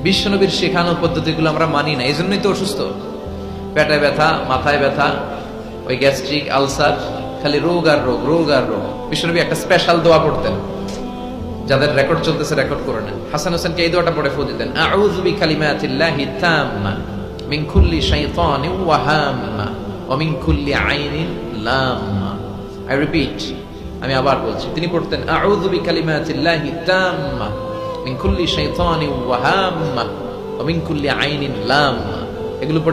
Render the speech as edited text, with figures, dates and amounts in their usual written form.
বিশ্বনবীর শেখানো পদ্ধতিগুলো আমরা মানি না, এই জন্যই তো অসুস্থ। পেটে ব্যথা, মাথায় ব্যথা, ওই গ্যাস্ট্রিক আলসার, খালি রোগ আর রোগ, রোগ আর রোগ। বিশ্বনবী একটা স্পেশাল দোয়া পড়তেন, যাদের রেকর্ড চলতেছে রেকর্ড করে নেন। হাসান হোসেনকে এই দোয়াটা পড়ে ফু দিতেন, আউযু বিকালিমাতিল্লাহি তাম্মা মিন কুল্লি শাইতানিন ওয়া হাম্মা ওয়া মিন কুল্লি আইনিন লাম্মা। আই রিপিট, আমি আবার বলছি, তিনি পড়তেন আউযু বিকালিমাতিল্লাহি তাম্মা মিন কুল্লি শাইতানিন ওয়া হাম্মা ওয়া মিন কুল্লি আইনিন লাম্মা। এগুলো